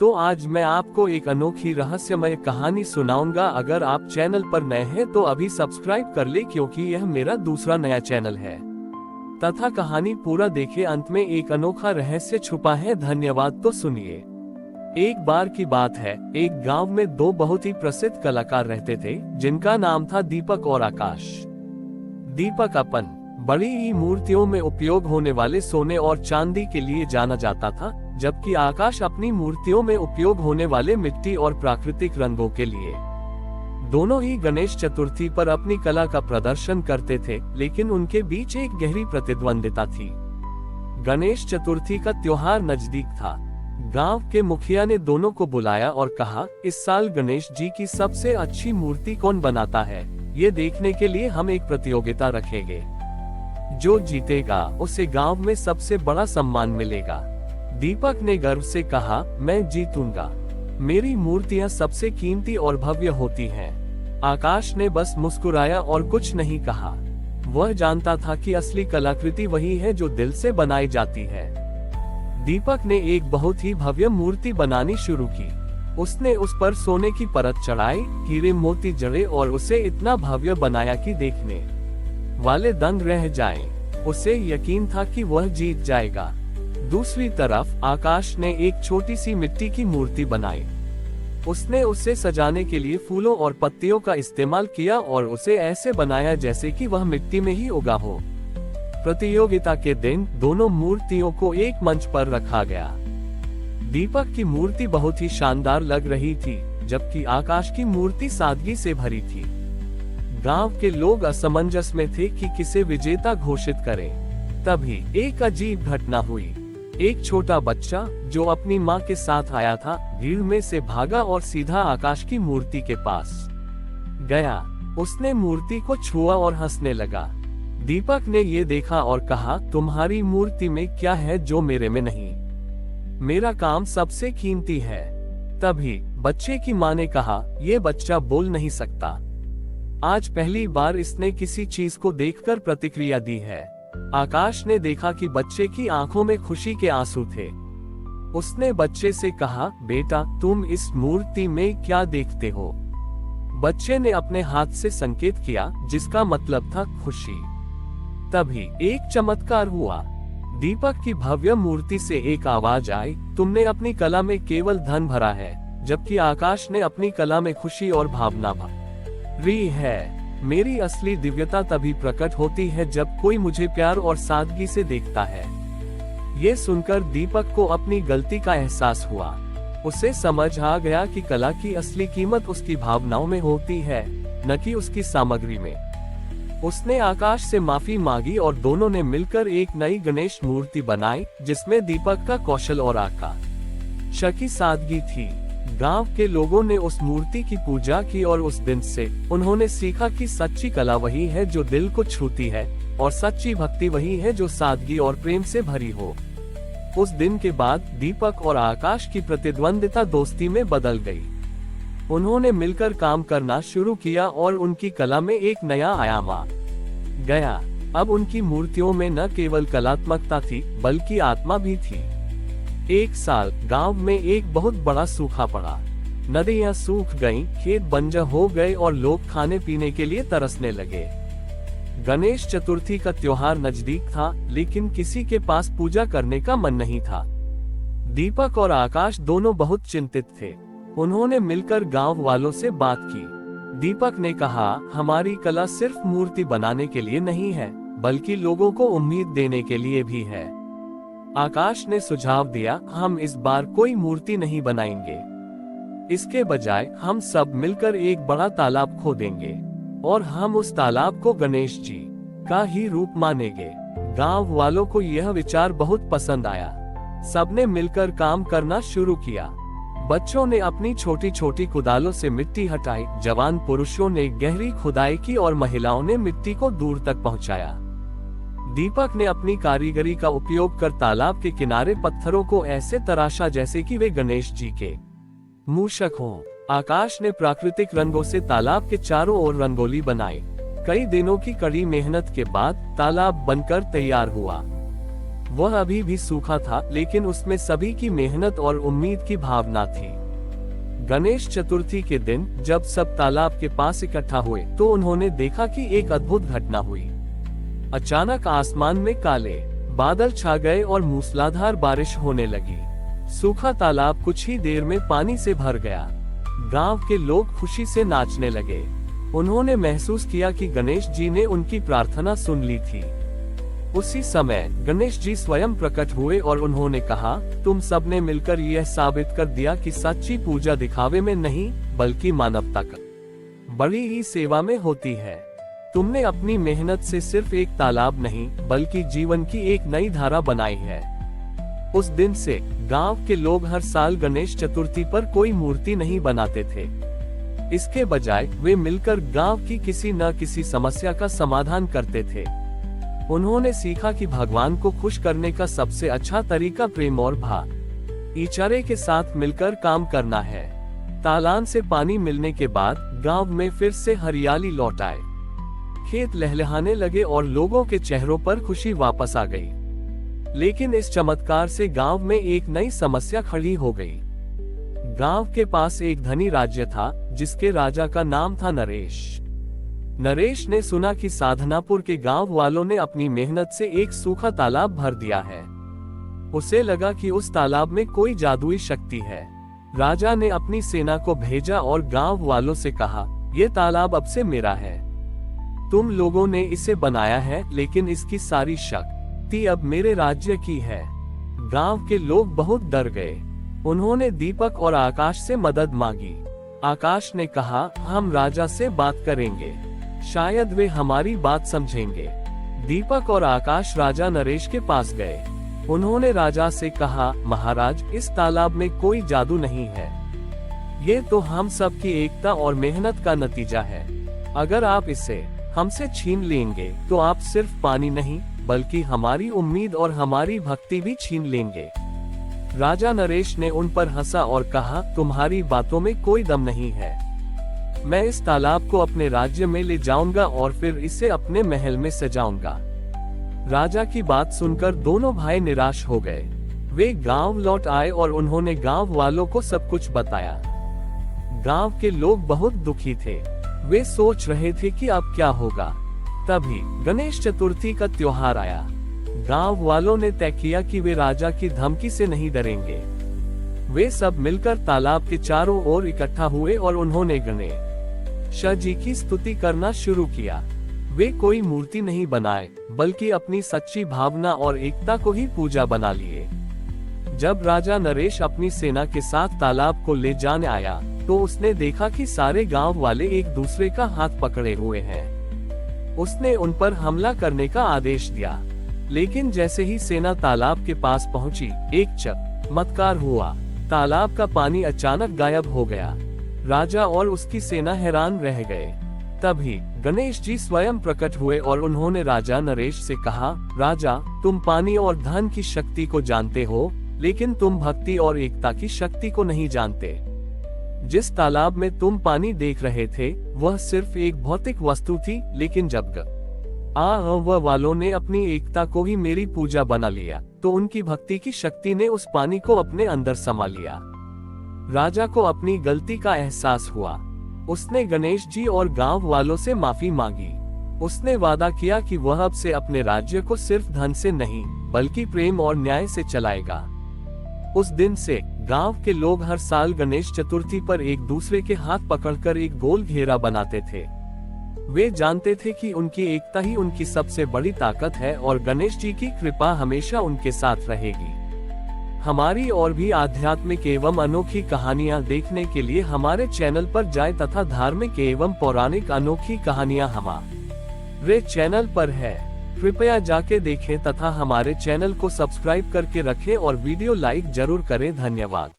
तो आज मैं आपको एक अनोखी रहस्यमय कहानी सुनाऊंगा। अगर आप चैनल पर नए हैं तो अभी सब्सक्राइब कर ले, क्योंकि यह मेरा दूसरा नया चैनल है। तथा कहानी पूरा देखे, अंत में एक अनोखा रहस्य छुपा है। धन्यवाद। तो सुनिए। एक बार की बात है, एक गांव में दो बहुत ही प्रसिद्ध कलाकार रहते थे, जिनका नाम था दीपक और आकाश। दीपक अपन बड़ी ही मूर्तियों में उपयोग होने वाले सोने और चांदी के लिए जाना जाता था, जबकि आकाश अपनी मूर्तियों में उपयोग होने वाले मिट्टी और प्राकृतिक रंगों के लिए। दोनों ही गणेश चतुर्थी पर अपनी कला का प्रदर्शन करते थे, लेकिन उनके बीच एक गहरी प्रतिद्वंदिता थी। गणेश चतुर्थी का त्योहार नजदीक था। गांव के मुखिया ने दोनों को बुलाया और कहा, इस साल गणेश जी की सबसे अच्छी मूर्ति कौन बनाता है, ये देखने के लिए हम एक प्रतियोगिता रखेंगे। जो जीतेगा उसे गांव में सबसे बड़ा सम्मान मिलेगा। दीपक ने गर्व से कहा, मैं जीतूंगा। मेरी मूर्तियां सबसे कीमती और भव्य होती हैं। आकाश ने बस मुस्कुराया और कुछ नहीं कहा। वह जानता था कि असली कलाकृति वही है जो दिल से बनाई जाती है। दीपक ने एक बहुत ही भव्य मूर्ति बनानी शुरू की। उसने उस पर सोने की परत चढ़ाई, हीरे मोती जड़े और उसे इतना भव्य बनाया कि देखने वाले दंग रह जाएं। उसे यकीन था कि वह जीत जाएगा। दूसरी तरफ आकाश ने एक छोटी सी मिट्टी की मूर्ति बनाई। उसने उसे सजाने के लिए फूलों और पत्तियों का इस्तेमाल किया और उसे ऐसे बनाया जैसे कि वह मिट्टी में ही उगा हो। प्रतियोगिता के दिन दोनों मूर्तियों को एक मंच पर रखा गया। दीपक की मूर्ति बहुत ही शानदार लग रही थी, जबकि आकाश की मूर्ति सादगी से भरी थी। गांव के लोग असमंजस में थे कि किसे विजेता घोषित करें। तभी एक अजीब घटना हुई। एक छोटा बच्चा जो अपनी मां के साथ आया था, भीड़ में से भागा और सीधा आकाश की मूर्ति के पास गया। उसने मूर्ति को छुआ और हंसने लगा। दीपक ने ये देखा और कहा, तुम्हारी मूर्ति में क्या है जो मेरे में नहीं? मेरा काम सबसे कीमती है। तभी बच्चे की मां ने कहा, ये बच्चा बोल नहीं सकता। आज पहली बार इसने किसी चीज को देखकर प्रतिक्रिया दी है। आकाश ने देखा कि बच्चे की आंखों में खुशी के आंसू थे। उसने बच्चे से कहा, बेटा तुम इस मूर्ति में क्या देखते हो? बच्चे ने अपने हाथ से संकेत किया, जिसका मतलब था खुशी। तभी एक चमत्कार हुआ। दीपक की भव्य मूर्ति से एक आवाज आई, तुमने अपनी कला में केवल धन भरा है, जबकि आकाश ने अपनी कला में खुशी और भावना भरी है। मेरी असली दिव्यता तभी प्रकट होती है जब कोई मुझे प्यार और सादगी से देखता है। ये सुनकर दीपक को अपनी गलती का एहसास हुआ। उसे समझ आ गया कि कला की असली कीमत उसकी भावनाओं में होती है, न कि उसकी सामग्री में। उसने आकाश से माफी मांगी और दोनों ने मिलकर एक नई गणेश मूर्ति बनाई, जिसमें दीपक का कौशल और आकाश की सादगी थी। गांव के लोगों ने उस मूर्ति की पूजा की और उस दिन से उन्होंने सीखा कि सच्ची कला वही है जो दिल को छूती है, और सच्ची भक्ति वही है जो सादगी और प्रेम से भरी हो। उस दिन के बाद दीपक और आकाश की प्रतिद्वंदिता दोस्ती में बदल गई। उन्होंने मिलकर काम करना शुरू किया और उनकी कला में एक नया आयाम आ गया। अब उनकी मूर्तियों में न केवल कलात्मकता थी, बल्कि आत्मा भी थी। एक साल गांव में एक बहुत बड़ा सूखा पड़ा। नदियां सूख गईं, खेत बंजर हो गए और लोग खाने पीने के लिए तरसने लगे। गणेश चतुर्थी का त्योहार नजदीक था, लेकिन किसी के पास पूजा करने का मन नहीं था। दीपक और आकाश दोनों बहुत चिंतित थे। उन्होंने मिलकर गांव वालों से बात की। दीपक ने कहा, हमारी कला सिर्फ मूर्ति बनाने के लिए नहीं है, बल्कि लोगों को उम्मीद देने के लिए भी है। आकाश ने सुझाव दिया, हम इस बार कोई मूर्ति नहीं बनाएंगे। इसके बजाय हम सब मिलकर एक बड़ा तालाब खोदेंगे और हम उस तालाब को गणेश जी का ही रूप मानेंगे। गांव वालों को यह विचार बहुत पसंद आया। सबने मिलकर काम करना शुरू किया। बच्चों ने अपनी छोटी छोटी कुदालों से मिट्टी हटाई, जवान पुरुषों ने गहरी खुदाई की और महिलाओं ने मिट्टी को दूर तक पहुंचाया। दीपक ने अपनी कारीगरी का उपयोग कर तालाब के किनारे पत्थरों को ऐसे तराशा जैसे कि वे गणेश जी के मूषक हों। आकाश ने प्राकृतिक रंगों से तालाब के चारों ओर रंगोली बनाई। कई दिनों की कड़ी मेहनत के बाद तालाब बनकर तैयार हुआ। वह अभी भी सूखा था, लेकिन उसमें सभी की मेहनत और उम्मीद की भावना थी। गणेश चतुर्थी के दिन जब सब तालाब के पास इकट्ठा हुए तो उन्होंने देखा कि एक अद्भुत घटना हुई। अचानक आसमान में काले बादल छा गए और मूसलाधार बारिश होने लगी। सूखा तालाब कुछ ही देर में पानी से भर गया। गांव के लोग खुशी से नाचने लगे। उन्होंने महसूस किया कि गणेश जी ने उनकी प्रार्थना सुन ली थी। उसी समय गणेश जी स्वयं प्रकट हुए और उन्होंने कहा, तुम सबने मिलकर यह साबित कर दिया कि सच्ची पूजा दिखावे में नहीं बल्कि मानवता का बड़ी ही सेवा में होती है। तुमने अपनी मेहनत से सिर्फ एक तालाब नहीं बल्कि जीवन की एक नई धारा बनाई है। उस दिन से गांव के लोग हर साल गणेश चतुर्थी पर कोई मूर्ति नहीं बनाते थे। इसके बजाय वे मिलकर गांव की किसी न किसी समस्या का समाधान करते थे। उन्होंने सीखा कि भगवान को खुश करने का सबसे अच्छा तरीका प्रेम और भाईचारे के साथ मिलकर काम करना है। तालाब से पानी मिलने के बाद गांव में फिर से हरियाली लौट आए। खेत लहलहाने लगे और लोगों के चेहरों पर खुशी वापस आ गई। लेकिन इस चमत्कार से गांव में एक नई समस्या खड़ी हो गई। गांव के पास एक धनी राज्य था जिसके राजा का नाम था नरेश। नरेश ने सुना कि साधनापुर के गांव वालों ने अपनी मेहनत से एक सूखा तालाब भर दिया है। उसे लगा कि उस तालाब में कोई जादुई शक्ति है। राजा ने अपनी सेना को भेजा और गांव वालों से कहा, यह तालाब अब से मेरा है। तुम लोगों ने इसे बनाया है, लेकिन इसकी सारी शक्ति अब मेरे राज्य की है। गांव के लोग बहुत डर गए। उन्होंने दीपक और आकाश से मदद मांगी। आकाश ने कहा, हम राजा से बात करेंगे, शायद वे हमारी बात समझेंगे। दीपक और आकाश राजा नरेश के पास गए। उन्होंने राजा से कहा, महाराज, इस तालाब में कोई जादू नहीं है। ये तो हम सब की एकता और मेहनत का नतीजा है। अगर आप इसे हमसे छीन लेंगे तो आप सिर्फ पानी नहीं बल्कि हमारी उम्मीद और हमारी भक्ति भी छीन लेंगे। राजा नरेश ने उन पर हंसा और कहा, तुम्हारी बातों में कोई दम नहीं है। मैं इस तालाब को अपने राज्य में ले जाऊंगा और फिर इसे अपने महल में सजाऊंगा। राजा की बात सुनकर दोनों भाई निराश हो गए। वे गांव लौट आए और उन्होंने गांव वालों को सब कुछ बताया। गांव के लोग बहुत दुखी थे। वे सोच रहे थे कि अब क्या होगा। तभी गणेश चतुर्थी का त्योहार आया। गांव वालों ने तय किया कि वे राजा की धमकी से नहीं डरेंगे। वे सब मिलकर तालाब के चारों ओर इकट्ठा हुए और उन्होंने गणेश जी की स्तुति करना शुरू किया। वे कोई मूर्ति नहीं बनाए बल्कि अपनी सच्ची भावना और एकता को ही पूजा बना लिए। जब राजा नरेश अपनी सेना के साथ तालाब को ले जाने आया तो उसने देखा कि सारे गांव वाले एक दूसरे का हाथ पकड़े हुए हैं। उसने उन पर हमला करने का आदेश दिया। लेकिन जैसे ही सेना तालाब के पास पहुंची, एक चमत्कार हुआ। तालाब का पानी अचानक गायब हो गया। राजा और उसकी सेना हैरान रह गए। तभी गणेश जी स्वयं प्रकट हुए और उन्होंने राजा नरेश से कहा, राजा, तुम पानी और धन की शक्ति को जानते हो, लेकिन तुम भक्ति और एकता की शक्ति को नहीं जानते। जिस तालाब में तुम पानी देख रहे थे वह सिर्फ एक भौतिक वस्तु थी, लेकिन जब वह वालों ने अपनी एकता को ही मेरी पूजा बना लिया तो उनकी भक्ति की शक्ति ने उस पानी को अपने अंदर समा लिया। राजा को अपनी गलती का एहसास हुआ। उसने गणेश जी और गांव वालों से माफी मांगी। उसने वादा किया कि वह अब से अपने राज्य को सिर्फ धन से नहीं बल्कि प्रेम और न्याय से चलाएगा। उस दिन से गांव के लोग हर साल गणेश चतुर्थी पर एक दूसरे के हाथ पकड़कर एक गोल घेरा बनाते थे। वे जानते थे कि उनकी एकता ही उनकी सबसे बड़ी ताकत है और गणेश जी की कृपा हमेशा उनके साथ रहेगी। हमारी और भी आध्यात्मिक एवं अनोखी कहानियां देखने के लिए हमारे चैनल पर जाएं तथा धार्मिक एवं पौराणिक अनोखी कहानियां हमारे चैनल पर है। कृपया जाके देखें तथा हमारे चैनल को सब्सक्राइब करके रखें और वीडियो लाइक जरूर करें। धन्यवाद।